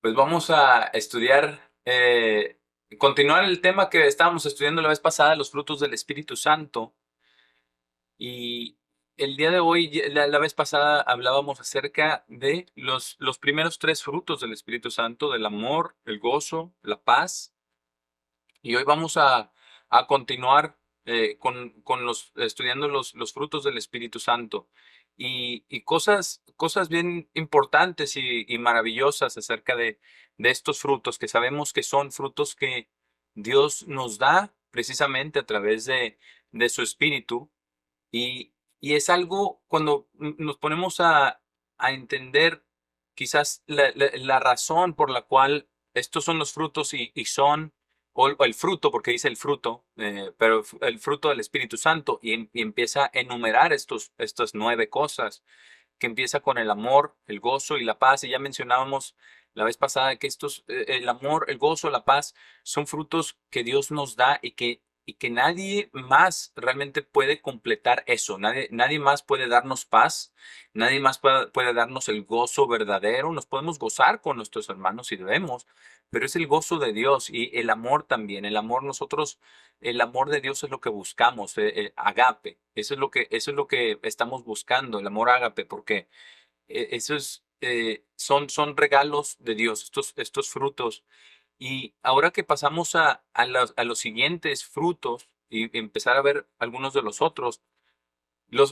Pues vamos a estudiar, continuar el tema que estábamos estudiando la vez pasada, los frutos del Espíritu Santo. Y el día de hoy, la vez pasada, hablábamos acerca de los primeros tres frutos del Espíritu Santo, del amor, el gozo, la paz. Y hoy vamos a continuar con estudiando los frutos del Espíritu Santo y cosas bien importantes y maravillosas acerca de estos frutos, que sabemos que son frutos que Dios nos da precisamente a través de su Espíritu. Y es algo cuando nos ponemos a entender quizás la razón por la cual estos son los frutos y son o el fruto, porque dice el fruto, pero el fruto del Espíritu Santo, y empieza a enumerar estas nueve cosas, que empieza con el amor, el gozo y la paz. Y ya mencionábamos la vez pasada que el amor, el gozo, la paz, son frutos que Dios nos da y que nadie más realmente puede completar eso. Nadie más puede darnos paz, nadie más puede darnos el gozo verdadero. Nos podemos gozar con nuestros hermanos y debemos, pero es el gozo de Dios y el amor también. El amor de Dios es lo que buscamos, agape. Eso es lo que estamos buscando, el amor ágape, porque son regalos de Dios, estos frutos. Y ahora que pasamos a los siguientes frutos y empezar a ver algunos de los otros,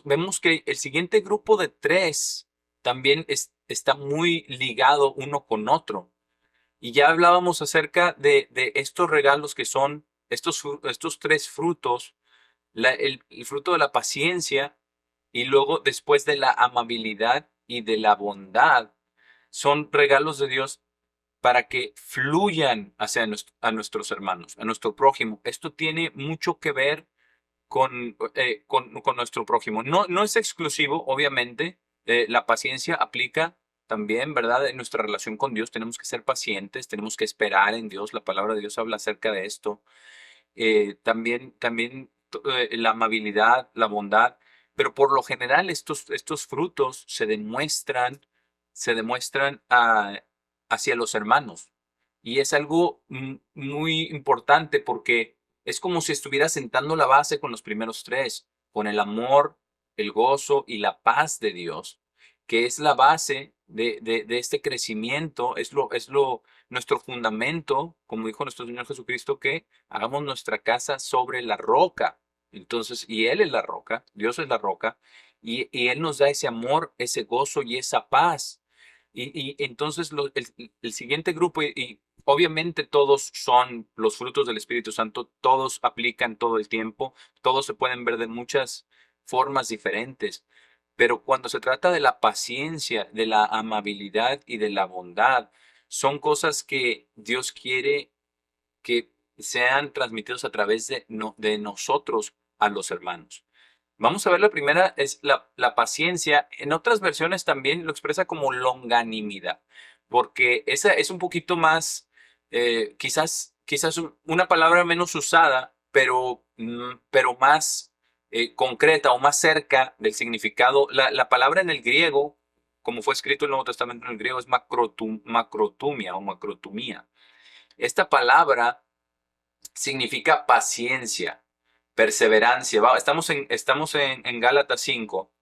vemos que el siguiente grupo de tres también está muy ligado uno con otro. Y ya hablábamos acerca de estos regalos que son estos tres frutos, el fruto de la paciencia y luego después de la amabilidad y de la bondad. Son regalos de Dios para que fluyan hacia a nuestros hermanos, a nuestro prójimo. Esto tiene mucho que ver con nuestro prójimo. No es exclusivo, obviamente. La paciencia aplica también, ¿verdad? En nuestra relación con Dios tenemos que ser pacientes, tenemos que esperar en Dios. La palabra de Dios habla acerca de esto. También la amabilidad, la bondad, pero por lo general estos frutos se demuestran hacia los hermanos. Y es algo muy importante porque es como si estuviera sentando la base con los primeros tres, con el amor, el gozo y la paz de Dios, que es la base de este crecimiento, nuestro fundamento, como dijo nuestro Señor Jesucristo, que hagamos nuestra casa sobre la roca. Entonces, y Él es la roca, Dios es la roca, y Él nos da ese amor, ese gozo y esa paz. Y entonces el siguiente grupo, y obviamente todos son los frutos del Espíritu Santo, todos aplican todo el tiempo, todos se pueden ver de muchas formas diferentes, pero cuando se trata de la paciencia, de la amabilidad y de la bondad, son cosas que Dios quiere que sean transmitidos a través de nosotros a los hermanos. Vamos a ver, la primera es la paciencia. En otras versiones también lo expresa como longanimidad, porque esa es un poquito más, quizás una palabra menos usada, pero más concreta o más cerca del significado. La palabra en el griego, como fue escrito el Nuevo Testamento en el griego, es macrotumia o macrotumía. Esta palabra significa paciencia, perseverancia. Estamos en Gálatas 5,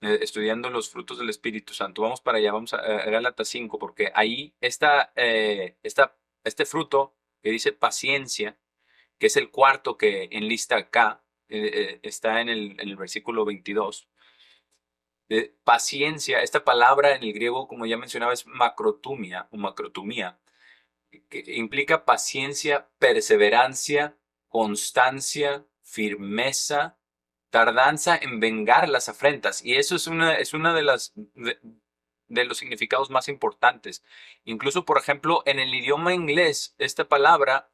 estudiando los frutos del Espíritu Santo. Vamos para allá, vamos a Gálatas 5, porque ahí este fruto que dice paciencia, que es el cuarto que enlista acá, está en el versículo 22. Paciencia, esta palabra en el griego, como ya mencionaba, es macrotumia o macrotumía, que implica paciencia, perseverancia, constancia, firmeza, tardanza en vengar las afrentas. Y eso es una de los significados más importantes. Incluso, por ejemplo, en el idioma inglés, esta palabra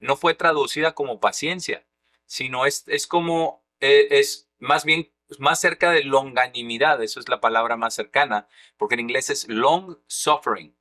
no fue traducida como paciencia, sino es como, es más bien más cerca de longanimidad. Eso es la palabra más cercana, porque en inglés es long suffering.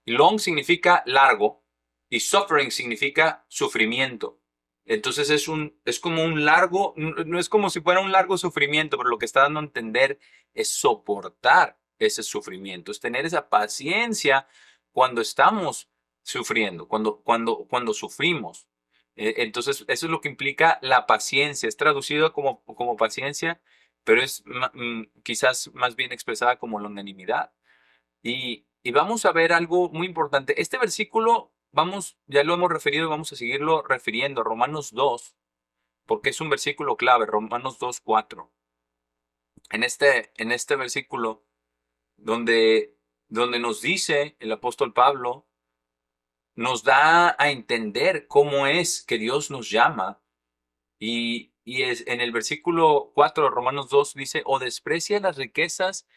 Long significa largo y suffering significa sufrimiento. Entonces es como un largo, no es como si fuera un largo sufrimiento, pero lo que está dando a entender es soportar. ese sufrimiento, es tener esa paciencia cuando estamos sufriendo, cuando sufrimos. Entonces, eso es lo que implica la paciencia. Es traducido como paciencia, pero es quizás más bien expresada como longanimidad. Y vamos a ver algo muy importante. Este versículo, ya lo hemos referido y vamos a seguirlo refiriendo, Romanos 2, porque es un versículo clave, Romanos 2:4. En este versículo, donde nos dice el apóstol Pablo, nos da a entender cómo es que Dios nos llama. Y es, en el versículo 4 de Romanos 2 dice, o desprecia las riquezas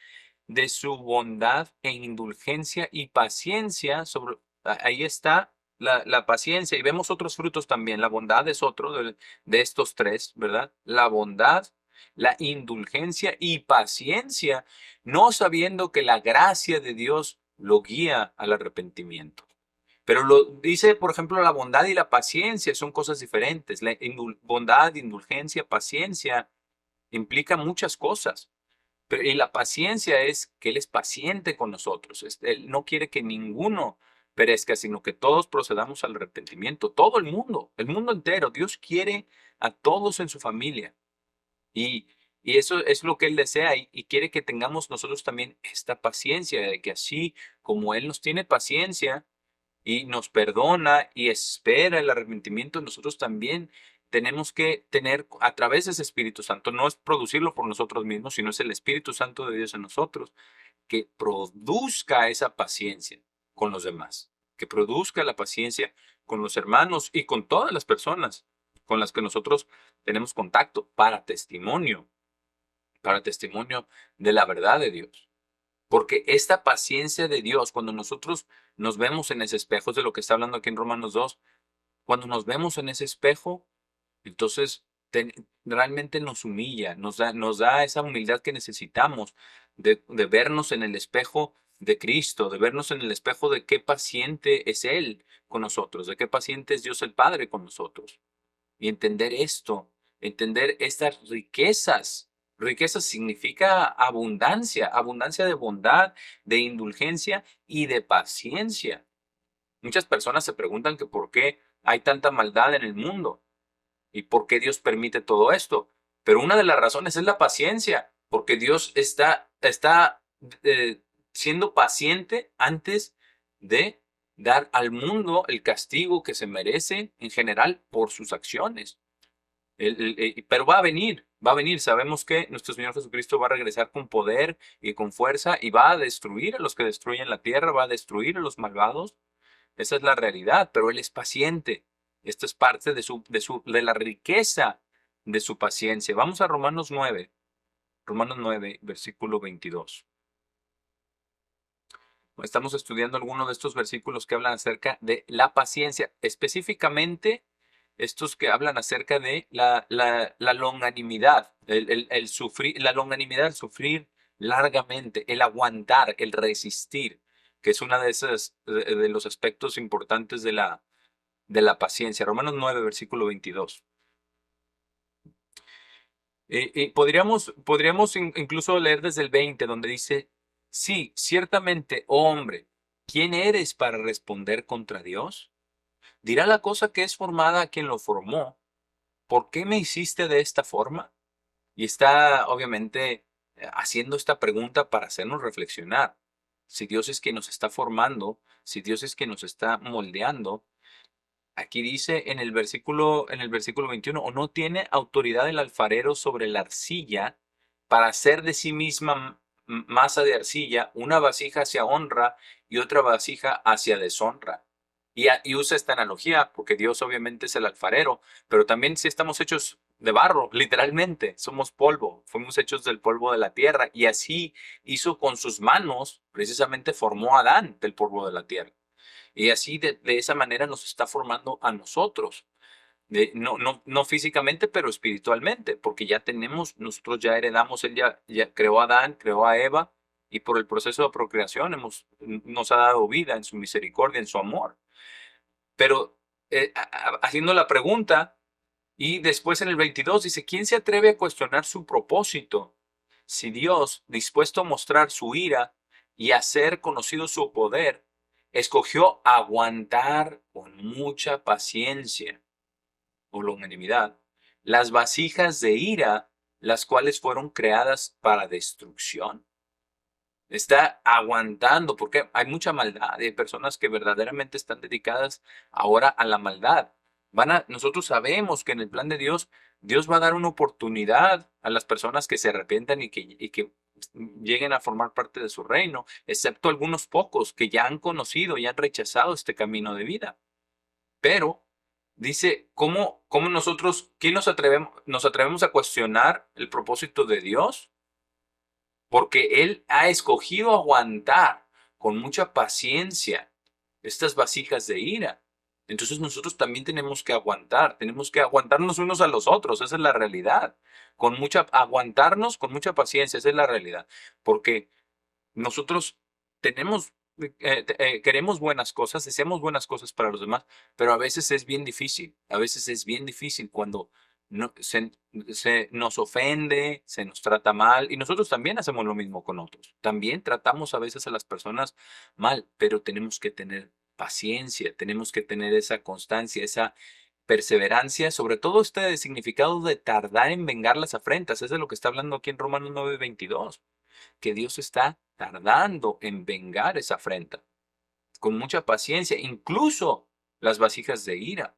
de su bondad e indulgencia y paciencia. Ahí está la paciencia. Y vemos otros frutos también. La bondad es otro de estos tres, ¿verdad? La bondad, la indulgencia y paciencia, no sabiendo que la gracia de Dios lo guía al arrepentimiento. Pero lo dice, por ejemplo, la bondad y la paciencia son cosas diferentes. La bondad, indulgencia, paciencia implica muchas cosas. Y la paciencia es que Él es paciente con nosotros. Él no quiere que ninguno perezca, sino que todos procedamos al arrepentimiento. Todo el mundo entero. Dios quiere a todos en su familia. Y, y eso es lo que Él desea y quiere que tengamos nosotros también esta paciencia, de que así como Él nos tiene paciencia y nos perdona y espera el arrepentimiento, nosotros también tenemos que tener a través de ese Espíritu Santo, no es producirlo por nosotros mismos, sino es el Espíritu Santo de Dios en nosotros, que produzca esa paciencia con los demás, que produzca la paciencia con los hermanos y con todas las personas con las que nosotros tenemos contacto para testimonio de la verdad de Dios. Porque esta paciencia de Dios, cuando nosotros nos vemos en ese espejo, es de lo que está hablando aquí en Romanos 2, cuando nos vemos en ese espejo, entonces realmente nos humilla, nos da esa humildad que necesitamos de vernos en el espejo de Cristo, de vernos en el espejo de qué paciente es Él con nosotros, de qué paciente es Dios el Padre con nosotros. Y entender esto, entender estas riquezas. Riqueza significa abundancia, abundancia de bondad, de indulgencia y de paciencia. Muchas personas se preguntan que por qué hay tanta maldad en el mundo y por qué Dios permite todo esto. Pero una de las razones es la paciencia, porque Dios está siendo paciente antes de dar al mundo el castigo que se merece en general por sus acciones. Pero va a venir. Sabemos que nuestro Señor Jesucristo va a regresar con poder y con fuerza y va a destruir a los que destruyen la tierra, va a destruir a los malvados. Esa es la realidad, pero Él es paciente. Esto es parte de la riqueza de su paciencia. Vamos a Romanos 9, versículo 22. Estamos estudiando algunos de estos versículos que hablan acerca de la paciencia, específicamente estos que hablan acerca de la longanimidad, el sufrir, la longanimidad, el sufrir largamente, el aguantar, el resistir, que es una de los aspectos importantes de la paciencia. Romanos 9, versículo 22. Y podríamos incluso leer desde el 20, donde dice, sí, ciertamente, oh hombre, ¿quién eres para responder contra Dios? Dirá la cosa que es formada a quien lo formó. ¿Por qué me hiciste de esta forma? Y está obviamente haciendo esta pregunta para hacernos reflexionar. Si Dios es quien nos está formando, si Dios es quien nos está moldeando, aquí dice en el versículo 21, o no tiene autoridad el alfarero sobre la arcilla para hacer de sí misma masa de arcilla, una vasija hacia honra y otra vasija hacia deshonra. Y usa esta analogía porque Dios obviamente es el alfarero, pero también si estamos hechos de barro, literalmente, somos polvo, fuimos hechos del polvo de la tierra y así hizo con sus manos, precisamente formó a Adán del polvo de la tierra. Y así de esa manera nos está formando a nosotros. No físicamente, pero espiritualmente, porque nosotros ya heredamos, Él ya creó a Adán, creó a Eva, y por el proceso de procreación nos ha dado vida en su misericordia, en su amor. Pero haciendo la pregunta, y después en el 22 dice, ¿quién se atreve a cuestionar su propósito? si Dios, dispuesto a mostrar su ira y hacer conocido su poder, escogió aguantar con mucha paciencia o longanimidad las vasijas de ira, las cuales fueron creadas para destrucción. Está aguantando porque hay mucha maldad y hay personas que verdaderamente están dedicadas ahora a la maldad. Nosotros sabemos que en el plan de Dios, Dios va a dar una oportunidad a las personas que se arrepientan y que lleguen a formar parte de su reino, excepto algunos pocos que ya han conocido y han rechazado este camino de vida. Pero dice, ¿cómo nosotros, quién nos atrevemos a cuestionar el propósito de Dios? Porque Él ha escogido aguantar con mucha paciencia estas vasijas de ira. Entonces nosotros también tenemos que aguantarnos unos a los otros, esa es la realidad. Aguantarnos con mucha paciencia, esa es la realidad. Porque nosotros tenemos, queremos buenas cosas, deseamos buenas cosas para los demás, pero a veces es bien difícil, a veces es bien difícil cuando no, se nos ofende, se nos trata mal y nosotros también hacemos lo mismo con otros. También tratamos a veces a las personas mal, pero tenemos que tener paciencia, tenemos que tener esa constancia, esa perseverancia, sobre todo este significado de tardar en vengar las afrentas. Es de lo que está hablando aquí en Romanos 9:22, que Dios está tardando en vengar esa afrenta, con mucha paciencia, incluso las vasijas de ira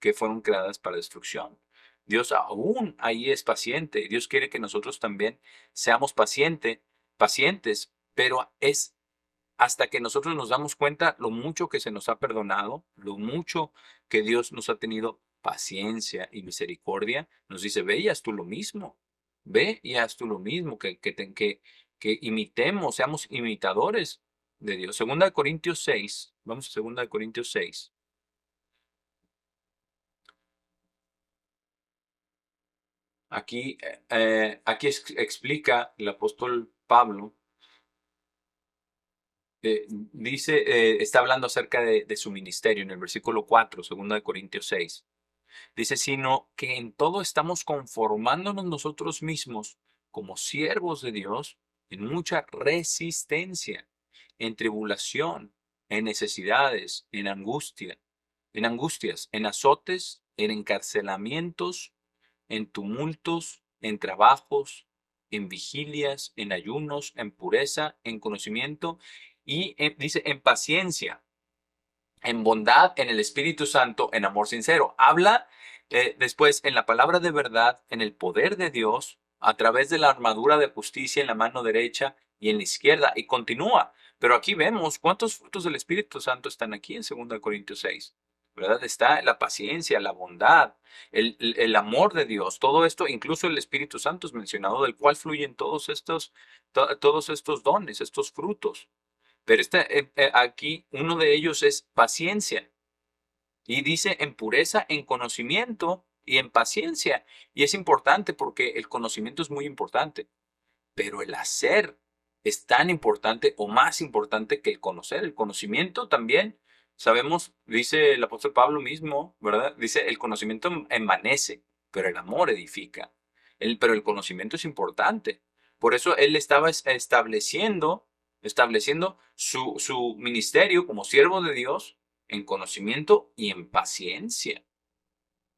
que fueron creadas para destrucción. Dios aún ahí es paciente. Dios quiere que nosotros también seamos pacientes, pero es hasta que nosotros nos damos cuenta lo mucho que se nos ha perdonado, lo mucho que Dios nos ha tenido paciencia y misericordia, nos dice, ve y haz tú lo mismo, ve y haz tú lo mismo, que imitemos, seamos imitadores de Dios. Segunda de Corintios 6, vamos a Segunda de Corintios 6. Aquí explica el apóstol Pablo, está hablando acerca de su ministerio en el versículo 4, segunda de Corintios 6. Dice, sino que en todo estamos conformándonos nosotros mismos como siervos de Dios en mucha resistencia, en tribulación, en necesidades, en angustias, en azotes, en encarcelamientos, en tumultos, en trabajos, en vigilias, en ayunos, en pureza, en conocimiento y dice en paciencia, en bondad, en el Espíritu Santo, en amor sincero. Habla después en la palabra de verdad, en el poder de Dios, a través de la armadura de justicia en la mano derecha y en la izquierda, y continúa. Pero aquí vemos cuántos frutos del Espíritu Santo están aquí en 2 Corintios 6. ¿Verdad? Está la paciencia, la bondad, el amor de Dios, todo esto, incluso el Espíritu Santo es mencionado, del cual fluyen todos estos dones, estos frutos. Pero aquí uno de ellos es paciencia. Y dice en pureza, en conocimiento y en paciencia. Y es importante porque el conocimiento es muy importante. Pero el hacer es tan importante o más importante que el conocer. El conocimiento también, sabemos, dice el apóstol Pablo mismo, ¿verdad? Dice, el conocimiento envanece, pero el amor edifica. Pero el conocimiento es importante. Por eso él estaba estableciendo su ministerio como siervo de Dios en conocimiento y en paciencia.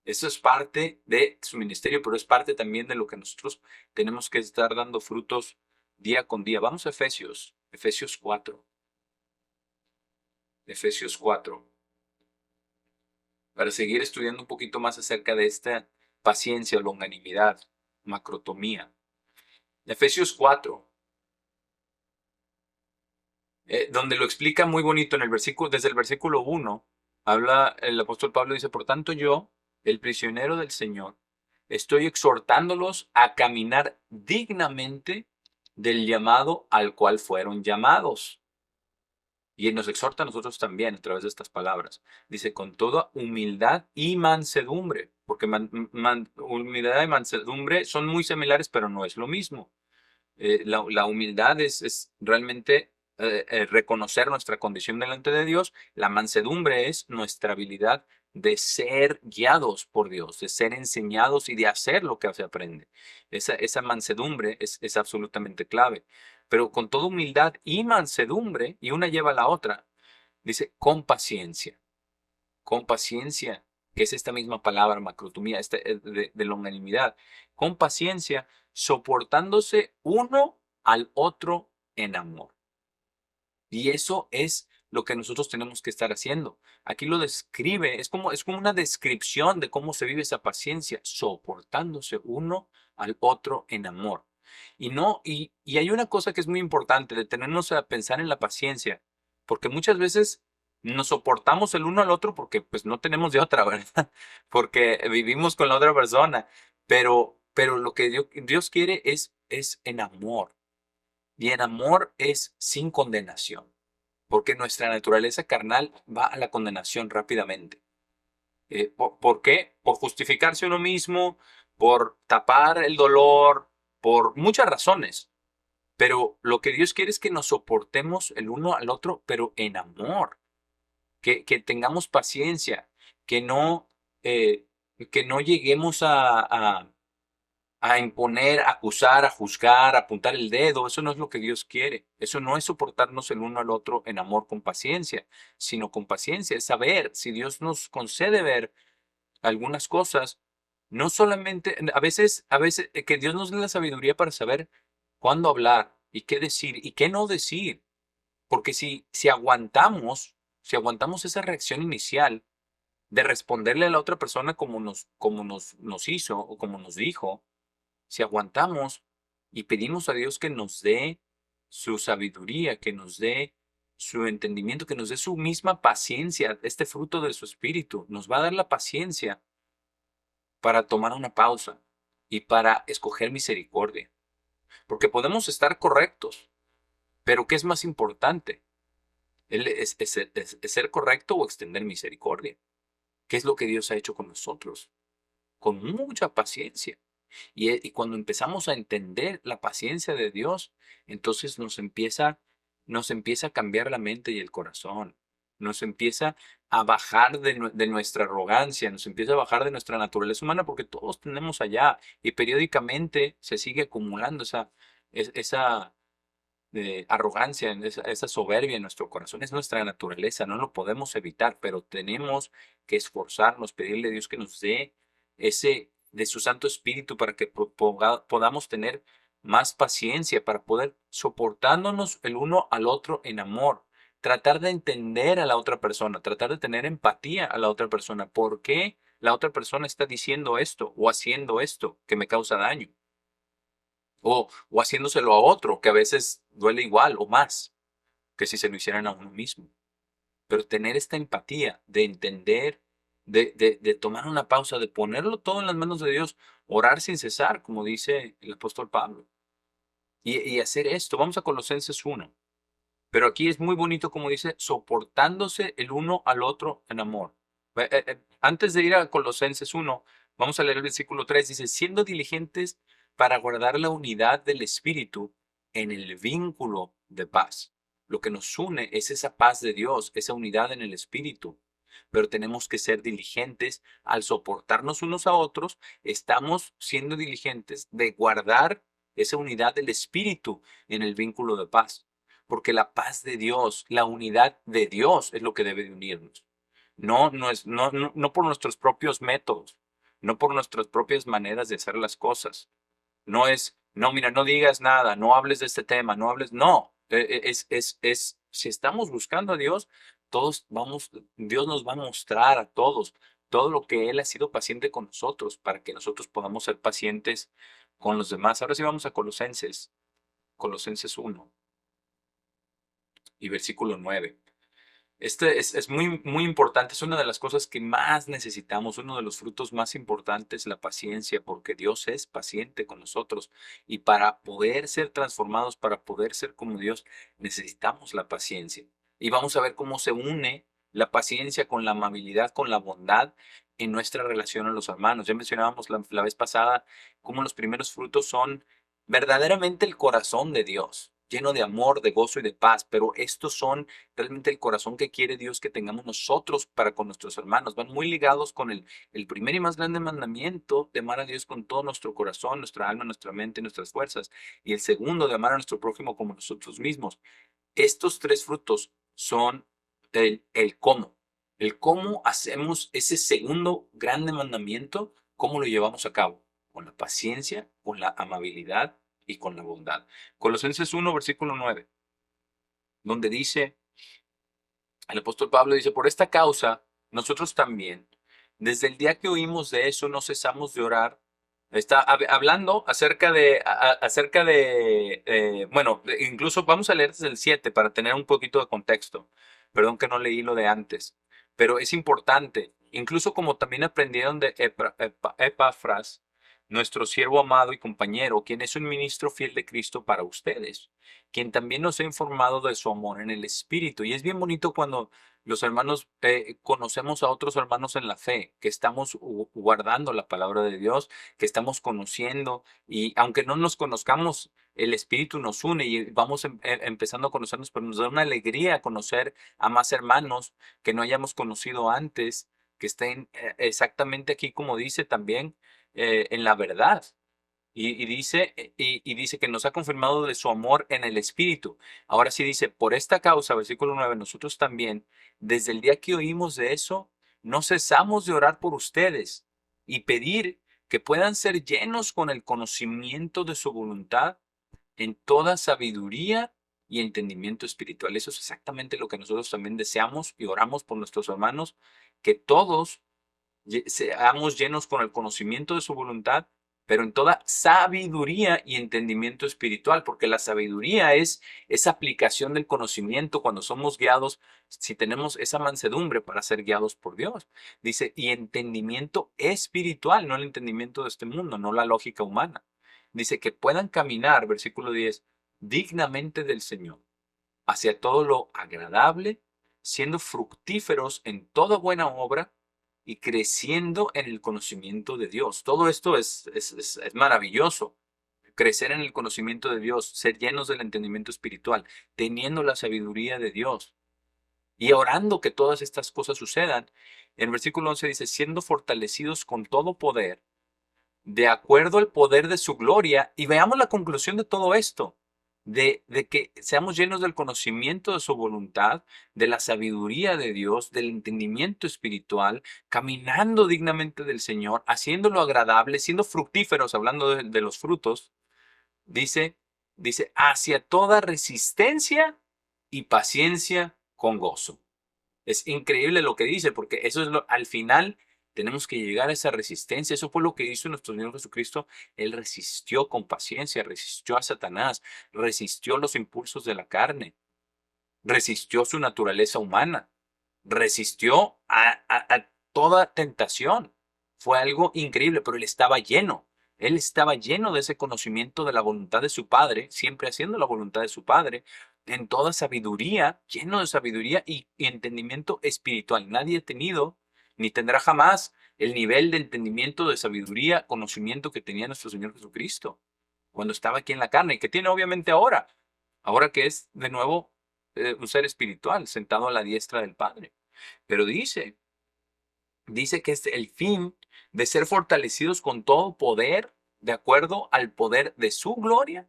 Eso es parte de su ministerio, pero es parte también de lo que nosotros tenemos que estar dando frutos día con día. Vamos a Efesios 4. Efesios 4. Para seguir estudiando un poquito más acerca de esta paciencia, longanimidad, macrotomía. Efesios 4. Donde lo explica muy bonito en el versículo, desde el versículo 1, habla el apóstol Pablo, dice, por tanto yo, el prisionero del Señor, estoy exhortándolos a caminar dignamente del llamado al cual fueron llamados. Y él nos exhorta a nosotros también a través de estas palabras. Dice, con toda humildad y mansedumbre, porque humildad y mansedumbre son muy similares, pero no es lo mismo. La humildad es realmente reconocer nuestra condición delante de Dios. La mansedumbre es nuestra habilidad de ser guiados por Dios, de ser enseñados y de hacer lo que se aprende. Esa mansedumbre es absolutamente clave. Pero con toda humildad y mansedumbre, y una lleva a la otra, dice con paciencia, que es esta misma palabra, macrotumía, de longanimidad, con paciencia, soportándose uno al otro en amor. Y eso es lo que nosotros tenemos que estar haciendo. Aquí lo describe, es como una descripción de cómo se vive esa paciencia, soportándose uno al otro en amor. Y no, y hay una cosa que es muy importante, detenernos a pensar en la paciencia, porque muchas veces nos soportamos el uno al otro porque pues no tenemos de otra, ¿verdad? Porque vivimos con la otra persona, pero lo que Dios quiere es en amor. Y en amor es sin condenación, porque nuestra naturaleza carnal va a la condenación rápidamente. ¿Por qué? Por justificarse uno mismo, por tapar el dolor, por muchas razones. Pero lo que Dios quiere es que nos soportemos el uno al otro, pero en amor, que tengamos paciencia, que no, eh, que no lleguemos a imponer, a acusar, a juzgar, a apuntar el dedo. Eso no es lo que Dios quiere. Eso no es soportarnos el uno al otro en amor con paciencia, sino con paciencia es saber si Dios nos concede ver algunas cosas, no solamente, a veces que Dios nos dé la sabiduría para saber cuándo hablar y qué decir y qué no decir. Porque si aguantamos esa reacción inicial de responderle a la otra persona como nos hizo o como nos dijo, si aguantamos y pedimos a Dios que nos dé su sabiduría, que nos dé su entendimiento, que nos dé su misma paciencia, este fruto de su espíritu, nos va a dar la paciencia para tomar una pausa y para escoger misericordia. Porque podemos estar correctos, pero ¿qué es más importante? ¿Es ser correcto o extender misericordia? ¿Qué es lo que Dios ha hecho con nosotros? Con mucha paciencia. Y cuando empezamos a entender la paciencia de Dios, entonces nos empieza a cambiar la mente y el corazón. Nos empieza a bajar de nuestra arrogancia, nos empieza a bajar de nuestra naturaleza humana, porque todos tenemos allá y periódicamente se sigue acumulando esa arrogancia, esa soberbia en nuestro corazón. Es nuestra naturaleza, no lo podemos evitar, pero tenemos que esforzarnos, pedirle a Dios que nos dé ese de su Santo Espíritu para que podamos tener más paciencia, para poder soportándonos el uno al otro en amor, tratar de entender a la otra persona, tratar de tener empatía a la otra persona. ¿Por qué la otra persona está diciendo esto o haciendo esto que me causa daño? O haciéndoselo a otro, que a veces duele igual o más que si se lo hicieran a uno mismo. Pero tener esta empatía de entender, de tomar una pausa, de ponerlo todo en las manos de Dios, orar sin cesar, como dice el apóstol Pablo. Y hacer esto. Vamos a Colosenses 1. Pero aquí es muy bonito como dice, soportándose el uno al otro en amor. Antes de ir a Colosenses 1, vamos a leer el versículo 3. Dice, siendo diligentes para guardar la unidad del Espíritu en el vínculo de paz. Lo que nos une es esa paz de Dios, esa unidad en el Espíritu. Pero tenemos que ser diligentes al soportarnos unos a otros. Estamos siendo diligentes de guardar esa unidad del Espíritu en el vínculo de paz. Porque la paz de Dios, la unidad de Dios es lo que debe de unirnos. No por nuestros propios métodos, no por nuestras propias maneras de hacer las cosas. No, mira, no digas nada, no hables de este tema, no hables, no. Si estamos buscando a Dios, Dios nos va a mostrar a todos todo lo que Él ha sido paciente con nosotros para que nosotros podamos ser pacientes con los demás. Ahora sí vamos a Colosenses 1 y versículo 9. Este es muy, muy importante, es una de las cosas que más necesitamos, uno de los frutos más importantes, la paciencia, porque Dios es paciente con nosotros y para poder ser transformados, para poder ser como Dios, necesitamos la paciencia. Y vamos a ver cómo se une la paciencia con la amabilidad, con la bondad en nuestra relación a los hermanos. Ya mencionábamos la vez pasada cómo los primeros frutos son verdaderamente el corazón de Dios. lleno de amor, de gozo y de paz. Pero estos son realmente el corazón que quiere Dios que tengamos nosotros para con nuestros hermanos. Van muy ligados con el primer y más grande mandamiento de amar a Dios con todo nuestro corazón, nuestra alma, nuestra mente y nuestras fuerzas. Y el segundo de amar a nuestro prójimo como nosotros mismos. Estos tres frutos son el cómo. El cómo hacemos ese segundo grande mandamiento, cómo lo llevamos a cabo. Con la paciencia, con la amabilidad y con la bondad. Colosenses 1, versículo 9, donde dice, el apóstol Pablo dice, por esta causa, nosotros también, desde el día que oímos de eso, no cesamos de orar. Está hablando acerca bueno, incluso vamos a leer desde el 7 para tener un poquito de contexto. Perdón que no leí lo de antes, pero es importante. Incluso como también aprendieron de Epafras, nuestro siervo amado y compañero, quien es un ministro fiel de Cristo para ustedes, quien también nos ha informado de su amor en el Espíritu. Y es bien bonito cuando los hermanos conocemos a otros hermanos en la fe, que estamos guardando la palabra de Dios, que estamos conociendo, y aunque no nos conozcamos, el Espíritu nos une y vamos empezando a conocernos, pero nos da una alegría conocer a más hermanos que no hayamos conocido antes, que estén exactamente aquí como dice también, en la verdad. Y dice que nos ha confirmado de su amor en el Espíritu. Ahora sí dice, por esta causa, versículo 9, nosotros también, desde el día que oímos de eso, no cesamos de orar por ustedes y pedir que puedan ser llenos con el conocimiento de su voluntad en toda sabiduría y entendimiento espiritual. Eso es exactamente lo que nosotros también deseamos y oramos por nuestros hermanos, que todos seamos llenos con el conocimiento de su voluntad, pero en toda sabiduría y entendimiento espiritual, porque la sabiduría es esa aplicación del conocimiento cuando somos guiados, si tenemos esa mansedumbre para ser guiados por Dios. Dice, y entendimiento espiritual, no el entendimiento de este mundo, no la lógica humana. Dice que puedan caminar, versículo 10, dignamente del Señor, hacia todo lo agradable, siendo fructíferos en toda buena obra y creciendo en el conocimiento de Dios. Todo esto es maravilloso. Crecer en el conocimiento de Dios, ser llenos del entendimiento espiritual, teniendo la sabiduría de Dios y orando que todas estas cosas sucedan. En versículo 11 dice, siendo fortalecidos con todo poder, de acuerdo al poder de su gloria. Y veamos la conclusión de todo esto, de que seamos llenos del conocimiento de su voluntad, de la sabiduría de Dios, del entendimiento espiritual, caminando dignamente del Señor, haciéndolo agradable, siendo fructíferos, hablando de los frutos, dice, hacia toda resistencia y paciencia con gozo. Es increíble lo que dice, porque eso es al final tenemos que llegar a esa resistencia. Eso fue lo que hizo nuestro Señor Jesucristo. Él resistió con paciencia, resistió a Satanás, resistió los impulsos de la carne, resistió su naturaleza humana, resistió a toda tentación. Fue algo increíble, pero él estaba lleno. Él estaba lleno de ese conocimiento de la voluntad de su Padre, siempre haciendo la voluntad de su Padre, en toda sabiduría, lleno de sabiduría y entendimiento espiritual. Nadie ha tenido ni tendrá jamás el nivel de entendimiento, de sabiduría, conocimiento que tenía nuestro Señor Jesucristo cuando estaba aquí en la carne y que tiene obviamente ahora que es de nuevo un ser espiritual sentado a la diestra del Padre. Pero dice que es el fin de ser fortalecidos con todo poder, de acuerdo al poder de su gloria,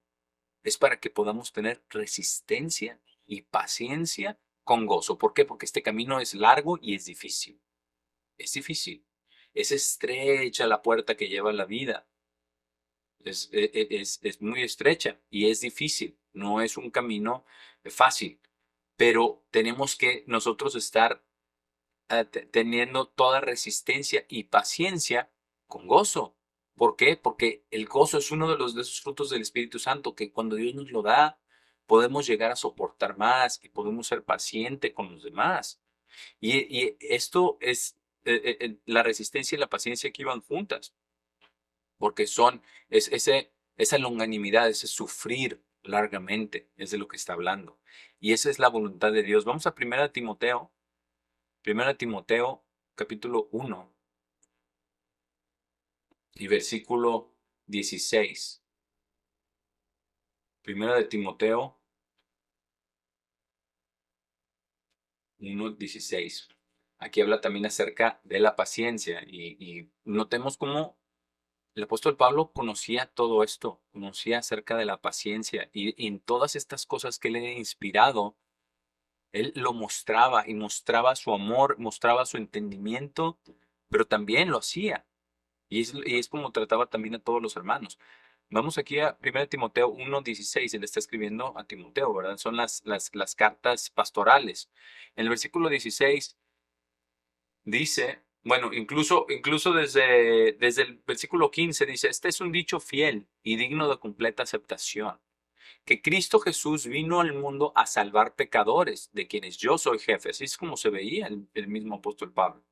es para que podamos tener resistencia y paciencia con gozo. ¿Por qué? Porque este camino es largo y es difícil. Es difícil. Es estrecha la puerta que lleva a la vida. Es muy estrecha y es difícil. No es un camino fácil, pero tenemos que nosotros estar teniendo toda resistencia y paciencia con gozo. ¿Por qué? Porque el gozo es uno de esos frutos del Espíritu Santo que cuando Dios nos lo da, podemos llegar a soportar más y podemos ser pacientes con los demás. Y esto es, la resistencia y la paciencia que iban juntas, porque esa longanimidad, ese sufrir largamente, es de lo que está hablando. Y esa es la voluntad de Dios. Vamos a 1 Timoteo. 1 Timoteo, capítulo 1 y versículo 16. 1 Timoteo 1:16. Aquí habla también acerca de la paciencia y notemos cómo el apóstol Pablo conocía todo esto, conocía acerca de la paciencia y en todas estas cosas que le he inspirado, él lo mostraba y mostraba su amor, mostraba su entendimiento, pero también lo hacía. Y es como trataba también a todos los hermanos. Vamos aquí a 1 Timoteo 1:16, él está escribiendo a Timoteo, ¿verdad? Son las cartas pastorales. En el versículo 16 dice, bueno, incluso desde el versículo 15 dice, este es un dicho fiel y digno de completa aceptación, que Cristo Jesús vino al mundo a salvar pecadores, de quienes yo soy jefe. Así es como se veía el mismo apóstol Pablo.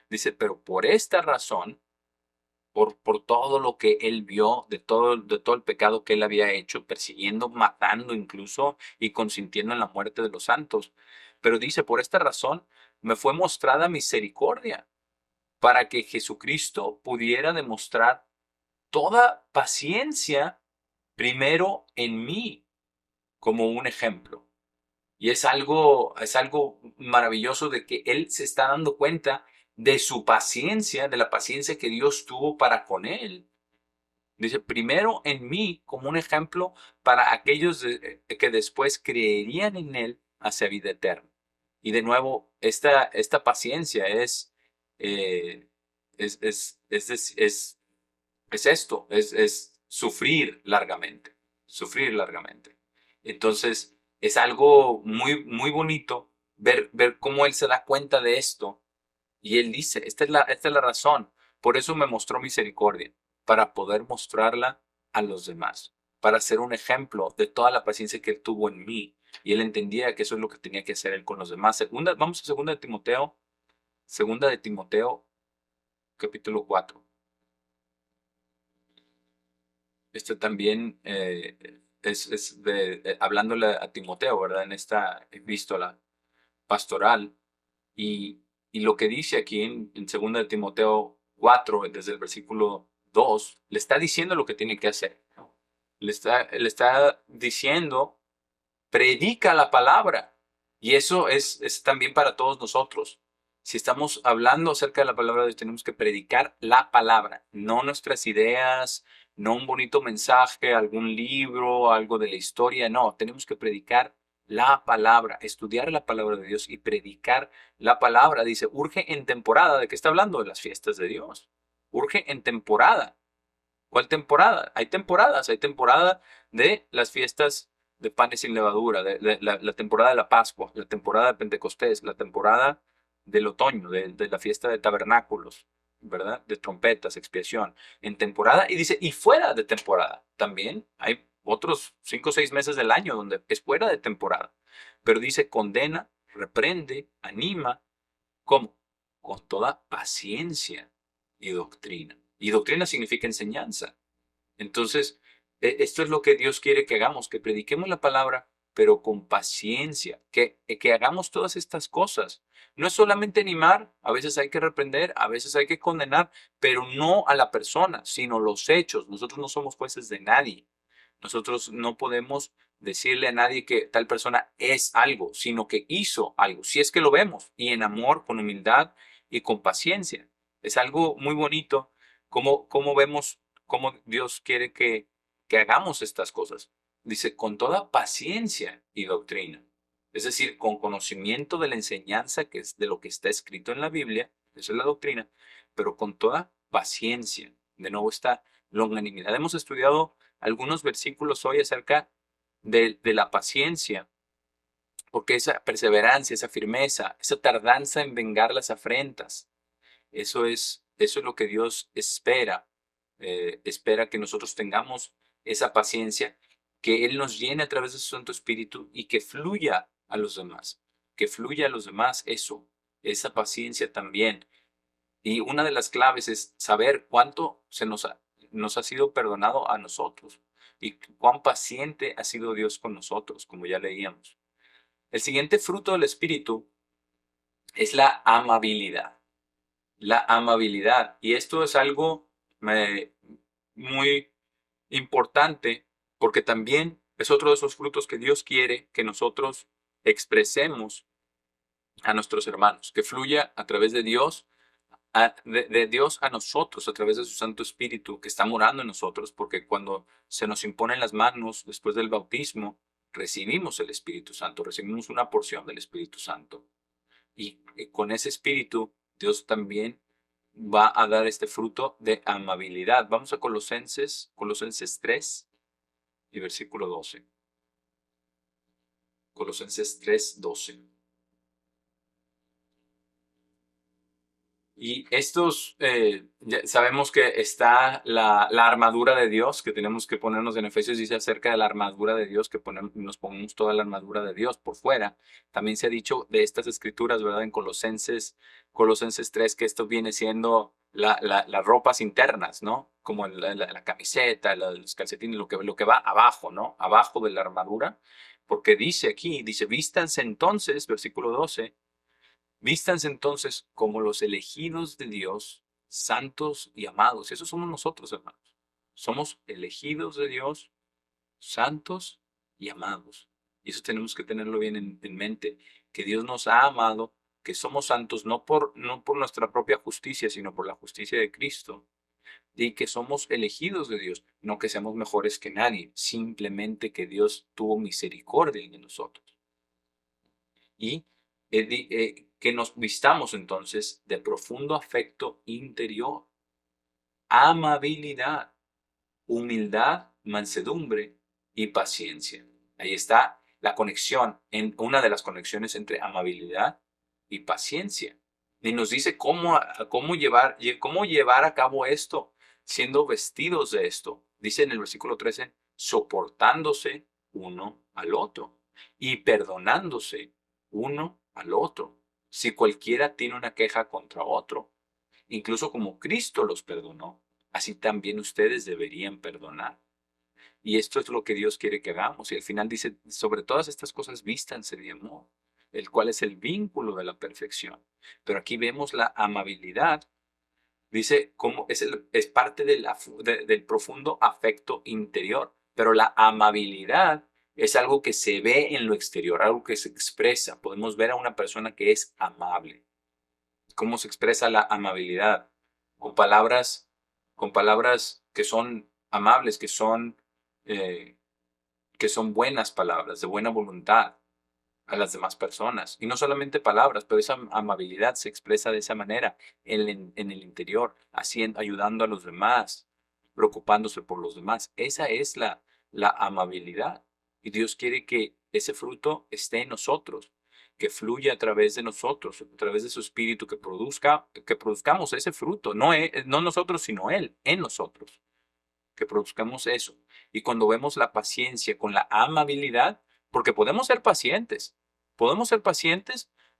Dice, pero por esta razón, por todo lo que él vio, de todo el pecado que él había hecho, persiguiendo, matando incluso y consintiendo en la muerte de los santos. Pero dice, por esta razón me fue mostrada misericordia para que Jesucristo pudiera demostrar toda paciencia primero en mí como un ejemplo. Y es algo maravilloso de que él se está dando cuenta de su paciencia, de la paciencia que Dios tuvo para con él. Dice, primero en mí como un ejemplo para aquellos que después creerían en él hacia vida eterna. Y de nuevo, esta paciencia eh, es, es, es, es, es, es esto, es sufrir largamente. Entonces, es algo muy, muy bonito ver cómo él se da cuenta de esto y él dice, esta es la razón, por eso me mostró misericordia, para poder mostrarla a los demás, para ser un ejemplo de toda la paciencia que él tuvo en mí. Y él entendía que eso es lo que tenía que hacer él con los demás. Vamos a segunda de Timoteo, capítulo 4. Esto también hablándole a Timoteo, ¿verdad? En esta epístola pastoral. Y, y lo que dice aquí en 2 de Timoteo 4, desde el versículo 2, le está diciendo lo que tiene que hacer. ¿No? Le está diciendo, predica la palabra. Y eso es también para todos nosotros. Si estamos hablando acerca de la palabra de Dios, tenemos que predicar la palabra, no nuestras ideas, no un bonito mensaje, algún libro, algo de la historia, no, tenemos que predicar la palabra, estudiar la palabra de Dios y predicar la palabra. Dice, urge en temporada. ¿De qué está hablando? De las fiestas de Dios. Urge en temporada. ¿Cuál temporada? Hay temporada de las fiestas de panes sin levadura, la temporada de la Pascua, la temporada de Pentecostés, la temporada del otoño, de la fiesta de tabernáculos, ¿verdad? De trompetas, expiación, en temporada, y dice, y fuera de temporada, también hay otros 5 o 6 meses del año donde es fuera de temporada, pero dice, condena, reprende, anima, ¿cómo? Con toda paciencia y doctrina. Y doctrina significa enseñanza. Entonces, esto es lo que Dios quiere que hagamos, que prediquemos la palabra, pero con paciencia, que hagamos todas estas cosas. No es solamente animar, a veces hay que reprender, a veces hay que condenar, pero no a la persona, sino los hechos. Nosotros no somos jueces de nadie. Nosotros no podemos decirle a nadie que tal persona es algo, sino que hizo algo, si es que lo vemos, y en amor, con humildad y con paciencia. Es algo muy bonito cómo vemos cómo Dios quiere que hagamos estas cosas. Dice, con toda paciencia y doctrina. Es decir, con conocimiento de la enseñanza que es de lo que está escrito en la Biblia, eso es la doctrina, pero con toda paciencia. De nuevo esta longanimidad. Hemos estudiado algunos versículos hoy acerca de la paciencia, porque esa perseverancia, esa firmeza, esa tardanza en vengar las afrentas, eso es lo que Dios espera. Espera que nosotros tengamos esa paciencia, que Él nos llene a través de su Santo Espíritu y que fluya a los demás, que fluya a los demás eso, esa paciencia también. Y una de las claves es saber cuánto nos ha sido perdonado a nosotros y cuán paciente ha sido Dios con nosotros, como ya leíamos. El siguiente fruto del Espíritu es la amabilidad. La amabilidad. Y esto es algo muy importante porque también es otro de esos frutos que Dios quiere que nosotros expresemos a nuestros hermanos, que fluya a través de Dios, de Dios a nosotros, a través de su Santo Espíritu que está morando en nosotros, porque cuando se nos imponen las manos después del bautismo, recibimos el Espíritu Santo, recibimos una porción del Espíritu Santo. Y con ese Espíritu, Dios también va a dar este fruto de amabilidad. Vamos a Colosenses 3 y versículo 12. Colosenses 3:12. Y estos, sabemos que está la armadura de Dios, que tenemos que ponernos en Efesios, dice acerca de la armadura de Dios, que nos pongamos toda la armadura de Dios por fuera. También se ha dicho de estas escrituras, ¿verdad? En Colosenses 3, que esto viene siendo las ropas internas, ¿no? Como la camiseta, los calcetines, lo que va abajo, ¿no? Abajo de la armadura. Porque dice aquí, dice, vístanse entonces, versículo 12. Vístanse entonces como los elegidos de Dios, santos y amados. Y eso somos nosotros, hermanos. Somos elegidos de Dios, santos y amados. Y eso tenemos que tenerlo bien en mente, que Dios nos ha amado, que somos santos no por nuestra propia justicia, sino por la justicia de Cristo. Y que somos elegidos de Dios, no que seamos mejores que nadie, simplemente que Dios tuvo misericordia de nosotros. Y que nos vistamos entonces de profundo afecto interior, amabilidad, humildad, mansedumbre y paciencia. Ahí está la conexión, una de las conexiones entre amabilidad y paciencia. Y nos dice cómo llevar a cabo esto, siendo vestidos de esto. Dice en el versículo 13, soportándose uno al otro y perdonándose uno al otro. Si cualquiera tiene una queja contra otro, incluso como Cristo los perdonó, así también ustedes deberían perdonar. Y esto es lo que Dios quiere que hagamos. Y al final dice, sobre todas estas cosas vístanse de amor, el cual es el vínculo de la perfección. Pero aquí vemos la amabilidad. Dice cómo es parte del profundo afecto interior. Pero la amabilidad es algo que se ve en lo exterior, algo que se expresa. Podemos ver a una persona que es amable. ¿Cómo se expresa la amabilidad? Con palabras, con palabras que son amables, eh, que son buenas palabras, de buena voluntad a las demás personas. Y no solamente palabras, pero esa amabilidad se expresa de esa manera en el interior, ayudando a los demás, preocupándose por los demás. Esa es la amabilidad. Y Dios quiere que ese fruto esté en nosotros, que fluya a través de nosotros, a través de su espíritu, que produzcamos ese fruto, no nosotros, sino Él, en nosotros, que produzcamos eso. Y cuando vemos la paciencia con la amabilidad, porque podemos ser pacientes,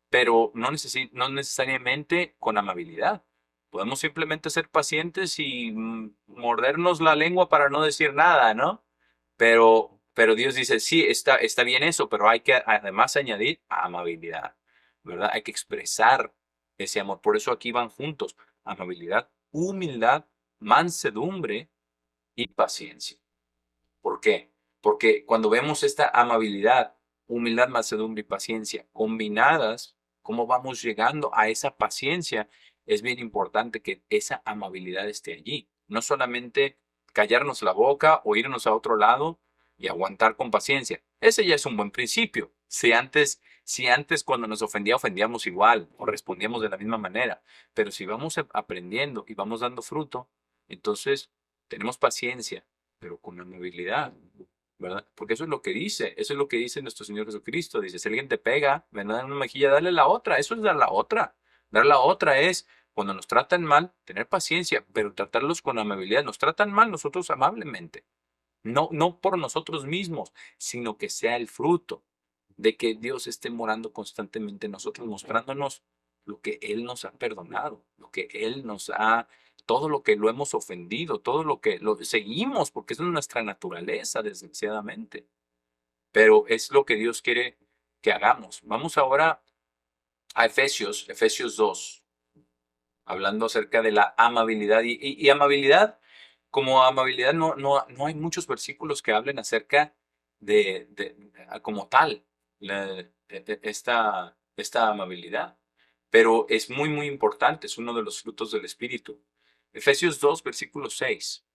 pero no necesariamente con amabilidad. Podemos simplemente ser pacientes y mordernos la lengua para no decir nada, ¿no? Pero Dios dice, sí, está bien eso, pero hay que además añadir amabilidad, ¿verdad? Hay que expresar ese amor. Por eso aquí van juntos, amabilidad, humildad, mansedumbre y paciencia. ¿Por qué? Porque cuando vemos esta amabilidad, humildad, mansedumbre y paciencia combinadas, cómo vamos llegando a esa paciencia, es bien importante que esa amabilidad esté allí. No solamente callarnos la boca o irnos a otro lado y aguantar con paciencia. Ese ya es un buen principio. Si antes cuando nos ofendíamos igual o respondíamos de la misma manera, pero si vamos aprendiendo y vamos dando fruto, entonces tenemos paciencia, pero con amabilidad, ¿verdad? Porque eso es lo que dice nuestro Señor Jesucristo. Dice, si alguien te pega, ¿verdad? En una mejilla, dale la otra. Eso es dar la otra. Dar la otra es, cuando nos tratan mal, tener paciencia, pero tratarlos con amabilidad. Nos tratan mal nosotros amablemente. No por nosotros mismos, sino que sea el fruto de que Dios esté morando constantemente en nosotros, mostrándonos lo que Él nos ha perdonado, lo que Él nos ha, todo lo que lo hemos ofendido, todo lo que lo seguimos, porque es nuestra naturaleza, desgraciadamente. Pero es lo que Dios quiere que hagamos. Vamos ahora a Efesios 2, hablando acerca de la amabilidad. Y amabilidad, como amabilidad, no hay muchos versículos que hablen acerca como tal, esta esta amabilidad. Pero es muy, muy importante, es uno de los frutos del Espíritu. Efesios 2, versículo 6.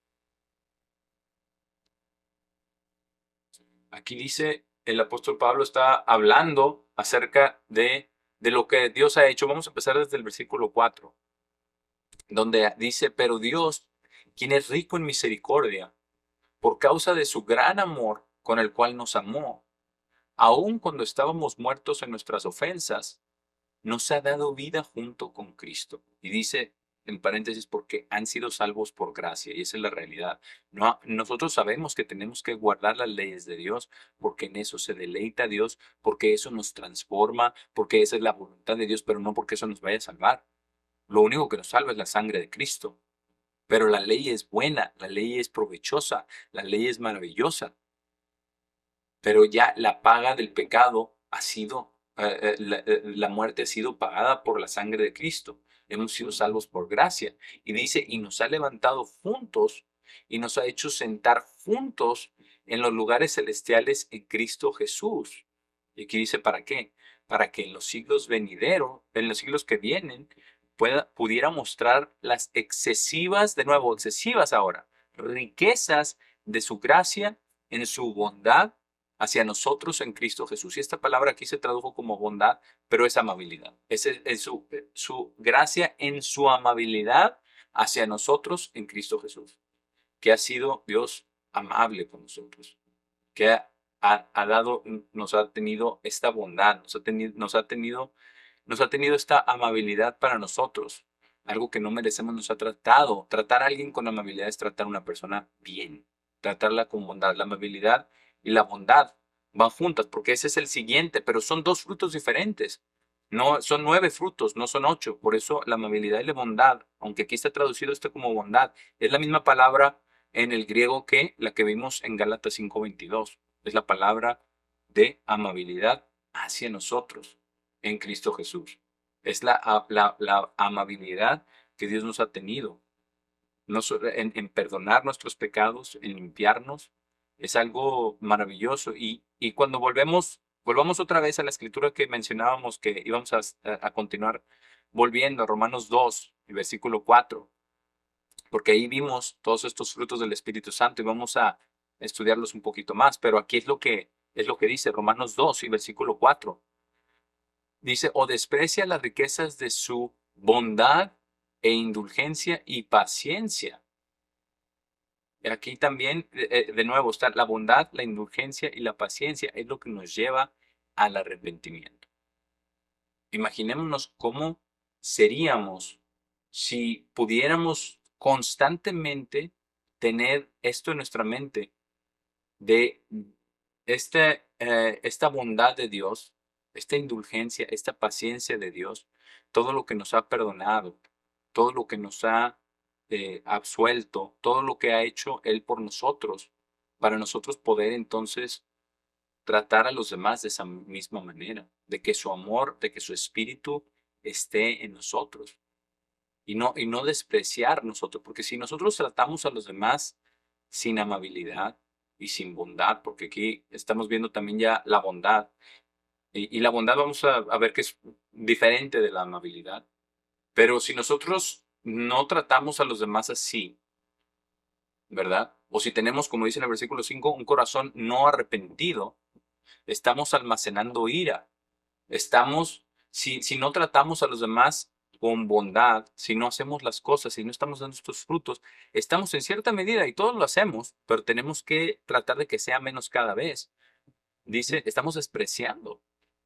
Aquí dice, el apóstol Pablo está hablando acerca de lo que Dios ha hecho. Vamos a empezar desde el versículo 4, donde dice, pero Dios, quien es rico en misericordia, por causa de su gran amor con el cual nos amó, aun cuando estábamos muertos en nuestras ofensas, nos ha dado vida junto con Cristo. Y dice, en paréntesis, porque han sido salvos por gracia, y esa es la realidad. No, nosotros sabemos que tenemos que guardar las leyes de Dios, porque en eso se deleita Dios, porque eso nos transforma, porque esa es la voluntad de Dios, pero no porque eso nos vaya a salvar. Lo único que nos salva es la sangre de Cristo. Pero la ley es buena, la ley es provechosa, la ley es maravillosa. Pero ya la paga del pecado ha sido, la muerte ha sido pagada por la sangre de Cristo. Hemos sido salvos por gracia. Y dice, y nos ha levantado juntos y nos ha hecho sentar juntos en los lugares celestiales en Cristo Jesús. Y aquí dice, ¿para qué? Para que en los siglos venideros, en los siglos que vienen, pudiera mostrar las excesivas, de nuevo, excesivas ahora, riquezas de su gracia en su bondad hacia nosotros en Cristo Jesús. Y esta palabra aquí se tradujo como bondad, pero es amabilidad. Es su gracia en su amabilidad hacia nosotros en Cristo Jesús, que ha sido Dios amable con nosotros, que ha dado, nos ha tenido esta bondad, nos ha tenido esta amabilidad para nosotros. Algo que no merecemos nos ha tratado. Tratar a alguien con amabilidad es tratar a una persona bien. Tratarla con bondad. La amabilidad y la bondad van juntas porque ese es el siguiente, pero son dos frutos diferentes. No, son 9 frutos, no son 8. Por eso la amabilidad y la bondad, aunque aquí está traducido esto como bondad, es la misma palabra en el griego que la que vimos en Gálatas 5:22. Es la palabra de amabilidad hacia nosotros en Cristo Jesús. Es la amabilidad que Dios nos ha tenido en perdonar nuestros pecados, en limpiarnos. Es algo maravilloso. Y cuando volvamos otra vez a la escritura que mencionábamos que íbamos a continuar volviendo a Romanos 2, versículo 4, porque ahí vimos todos estos frutos del Espíritu Santo y vamos a estudiarlos un poquito más. Pero aquí es lo que dice Romanos 2 y versículo 4. Dice, o desprecia las riquezas de su bondad e indulgencia y paciencia. Aquí también, de nuevo, está la bondad, la indulgencia y la paciencia, es lo que nos lleva al arrepentimiento. Imaginémonos cómo seríamos si pudiéramos constantemente tener esto en nuestra mente de esta bondad de Dios, esta indulgencia, esta paciencia de Dios, todo lo que nos ha perdonado, todo lo que nos ha absuelto, todo lo que ha hecho Él por nosotros, para nosotros poder entonces tratar a los demás de esa misma manera, de que su amor, de que su espíritu esté en nosotros y no despreciar nosotros, porque si nosotros tratamos a los demás sin amabilidad y sin bondad, porque aquí estamos viendo también ya la bondad, y la bondad vamos a ver que es diferente de la amabilidad, pero si nosotros no tratamos a los demás así, ¿verdad? O si tenemos, como dice en el versículo 5, un corazón no arrepentido, estamos almacenando ira. Si no tratamos a los demás con bondad, si no hacemos las cosas, si no estamos dando estos frutos, estamos en cierta medida, y todos lo hacemos, pero tenemos que tratar de que sea menos cada vez. Dice, estamos despreciando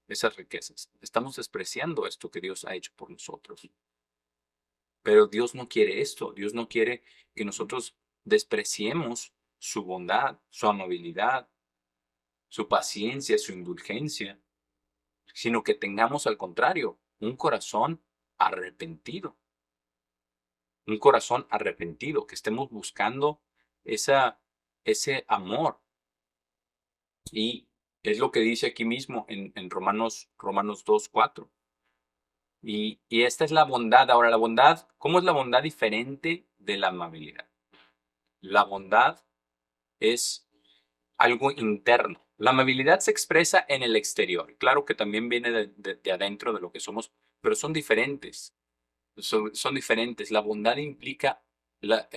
esas riquezas, estamos despreciando esto que Dios ha hecho por nosotros. Pero Dios no quiere esto, Dios no quiere que nosotros despreciemos su bondad, su amabilidad, su paciencia, su indulgencia, sino que tengamos al contrario, arrepentido, un corazón arrepentido, que estemos buscando ese amor. Y es lo que dice aquí mismo en Romanos 2:4. Y esta es la bondad. Ahora, la bondad, ¿cómo es la bondad diferente de la amabilidad? La bondad es algo interno. La amabilidad se expresa en el exterior. Claro que también viene de adentro de lo que somos, pero son diferentes. Son diferentes. La bondad implica la,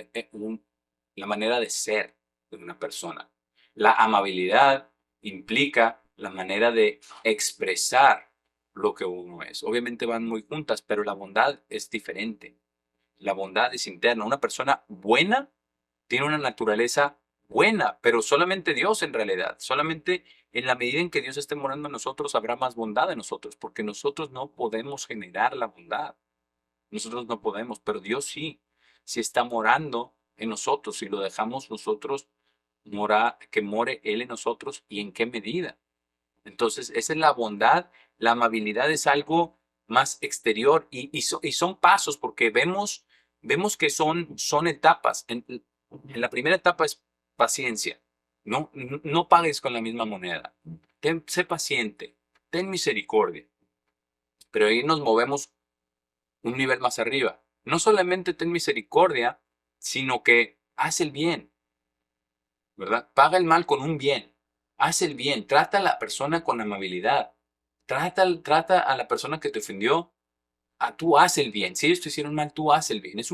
la manera de ser de una persona. La amabilidad implica la manera de expresar lo que uno es. Obviamente van muy juntas, pero la bondad es diferente. La bondad es interna. Una persona buena tiene una naturaleza buena, pero solamente Dios en realidad. Solamente en la medida en que Dios esté morando en nosotros habrá más bondad en nosotros, porque nosotros no podemos generar la bondad. Nosotros no podemos, pero Dios sí. Si está morando en nosotros, si lo dejamos nosotros que more Él en nosotros y en qué medida. Entonces, esa es la bondad. La amabilidad es algo más exterior y son pasos porque vemos que son etapas. En la primera etapa es paciencia. No pagues con la misma moneda. Sé paciente. Ten misericordia. Pero ahí nos movemos un nivel más arriba. No solamente ten misericordia, sino que haz el bien, ¿verdad? Paga el mal con un bien. Haz el bien. Trata a la persona con amabilidad. Trata a la persona que te ofendió. Tú haz el bien. Si ellos te hicieron mal, tú haz el bien. Es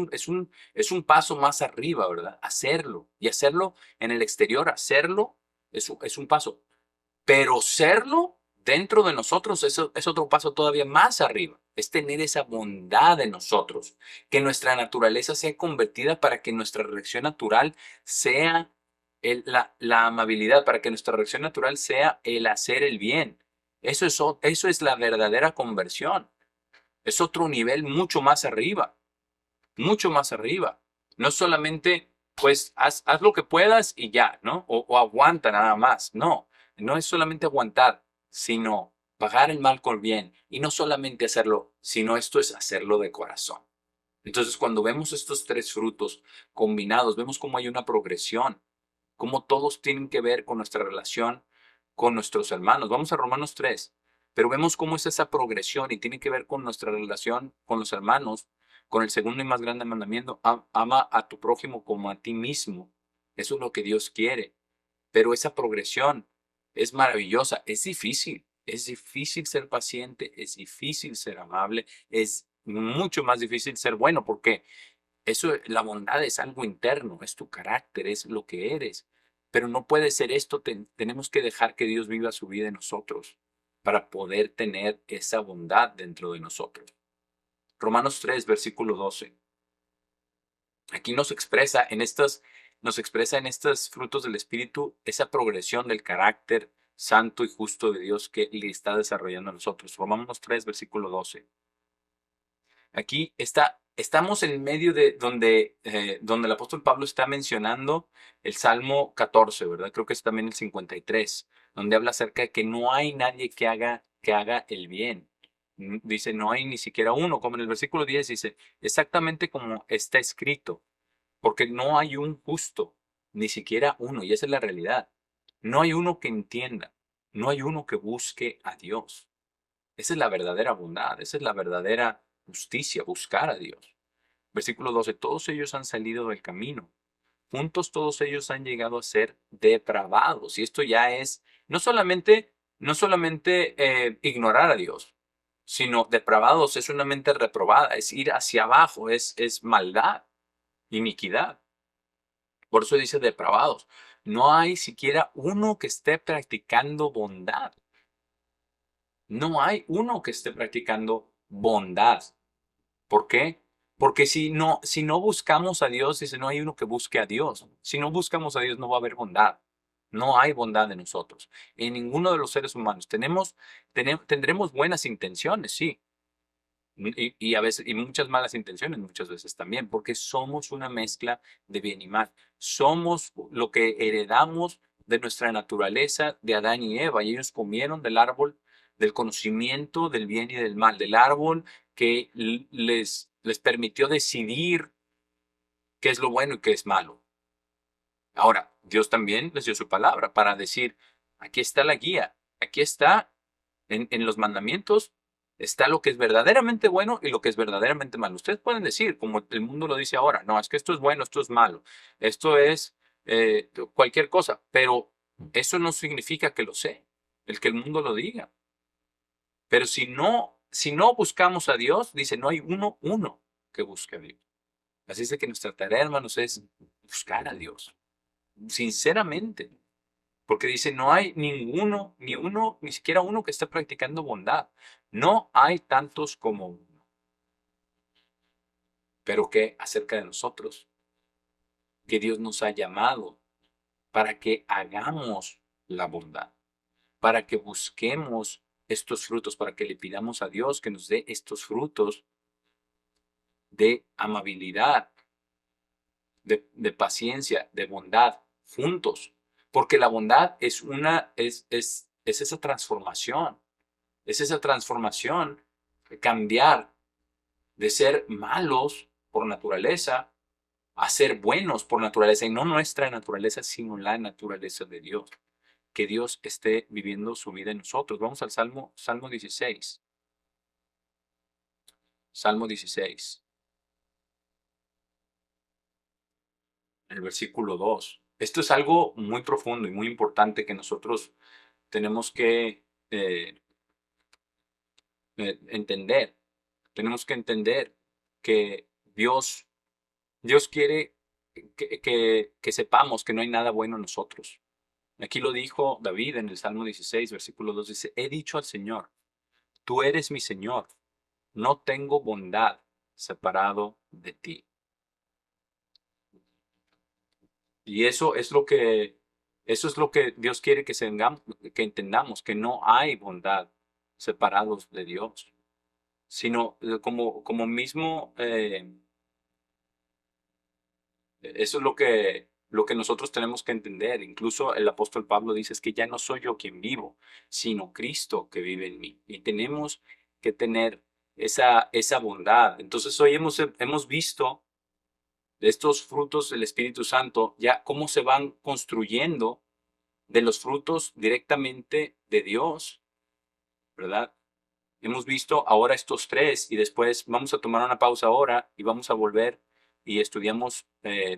un paso más arriba, ¿verdad? Hacerlo. Y hacerlo en el exterior, hacerlo es un paso. Pero serlo dentro de nosotros eso es otro paso todavía más arriba. Es tener esa bondad en nosotros, que nuestra naturaleza sea convertida para que nuestra reacción natural sea la amabilidad, para que nuestra reacción natural sea el hacer el bien. Eso es la verdadera conversión. Es otro nivel mucho más arriba, mucho más arriba. No solamente, pues, haz lo que puedas y ya, ¿no? O aguanta nada más. No, no es solamente aguantar, sino pagar el mal con bien. Y no solamente hacerlo, sino esto es hacerlo de corazón. Entonces, cuando vemos estos tres frutos combinados, vemos cómo hay una progresión, cómo todos tienen que ver con nuestra relación con nuestros hermanos. Vamos a Romanos 3, pero vemos cómo es esa progresión y tiene que ver con nuestra relación con los hermanos, con el segundo y más grande mandamiento, ama a tu prójimo como a ti mismo. Eso es lo que Dios quiere, pero esa progresión es maravillosa, es difícil ser paciente, es difícil ser amable, es mucho más difícil ser bueno porque la bondad es algo interno, es tu carácter, es lo que eres. Pero no puede ser esto, tenemos que dejar que Dios viva su vida en nosotros para poder tener esa bondad dentro de nosotros. Romanos 3, versículo 12. Aquí nos expresa en estos frutos del Espíritu esa progresión del carácter santo y justo de Dios que le está desarrollando a nosotros. Romanos 3, versículo 12. Aquí estamos en medio de donde el apóstol Pablo está mencionando el Salmo 14, ¿verdad? Creo que es también el 53, donde habla acerca de que no hay nadie que haga el bien. Dice, no hay ni siquiera uno, como en el versículo 10 dice, exactamente como está escrito, porque no hay un justo, ni siquiera uno, y esa es la realidad. No hay uno que entienda, no hay uno que busque a Dios. Esa es la verdadera bondad, esa es la verdadera justicia, buscar a Dios. Versículo 12, todos ellos han salido del camino. Juntos todos ellos han llegado a ser depravados. Y esto ya es no solamente ignorar a Dios, sino depravados es una mente reprobada, es ir hacia abajo, es maldad, iniquidad. Por eso dice depravados. No hay siquiera uno que esté practicando bondad. No hay uno que esté practicando bondad. ¿Por qué? Porque si no buscamos a Dios, dice, no hay uno que busque a Dios. Si no buscamos a Dios, no va a haber bondad. No hay bondad en nosotros. En ninguno de los seres humanos. Tendremos buenas intenciones, sí. Y a veces, y muchas malas intenciones, muchas veces también, porque somos una mezcla de bien y mal. Somos lo que heredamos de nuestra naturaleza de Adán y Eva, y ellos comieron del árbol del conocimiento del bien y del mal, del árbol que les permitió decidir qué es lo bueno y qué es malo. Ahora, Dios también les dio su palabra para decir, aquí está la guía, aquí está en los mandamientos, está lo que es verdaderamente bueno y lo que es verdaderamente malo. Ustedes pueden decir, como el mundo lo dice ahora, no, es que esto es bueno, esto es malo, esto es cualquier cosa, pero Eso no significa que lo sé, el que el mundo lo diga. Pero si no buscamos a Dios, dice, no hay uno que busque a Dios. Así es de que nuestra tarea, hermanos, es buscar a Dios, sinceramente. Porque dice, no hay ni siquiera uno que esté practicando bondad. No hay tantos como uno. Pero ¿qué acerca de nosotros? Que Dios nos ha llamado para que hagamos la bondad, para que busquemos estos frutos, para que le pidamos a Dios que nos dé estos frutos de amabilidad, de paciencia, de bondad, juntos. Porque la bondad es esa transformación, de cambiar de ser malos por naturaleza a ser buenos por naturaleza, y no nuestra naturaleza, sino la naturaleza de Dios. Que Dios esté viviendo su vida en nosotros. Vamos al Salmo 16. Salmo 16, el versículo 2. Esto es algo muy profundo y muy importante que nosotros tenemos que entender. Tenemos que entender que Dios quiere que sepamos que no hay nada bueno en nosotros. Aquí lo dijo David en el Salmo 16, versículo 2, dice, he dicho al Señor, tú eres mi Señor, no tengo bondad separado de ti. Y eso es lo que Dios quiere que entendamos, que no hay bondad separados de Dios, sino como mismo, eso es lo que nosotros tenemos que entender. Incluso el apóstol Pablo dice es que ya no soy yo quien vivo, sino Cristo que vive en mí. Y tenemos que tener esa bondad. Entonces hoy hemos visto de estos frutos del Espíritu Santo, ya cómo se van construyendo de los frutos directamente de Dios, ¿verdad? Hemos visto ahora estos tres y después vamos a tomar una pausa ahora y vamos a volver y estudiamos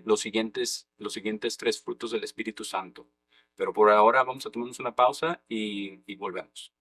los siguientes tres frutos del Espíritu Santo. Pero por ahora vamos a tomarnos una pausa y volvemos.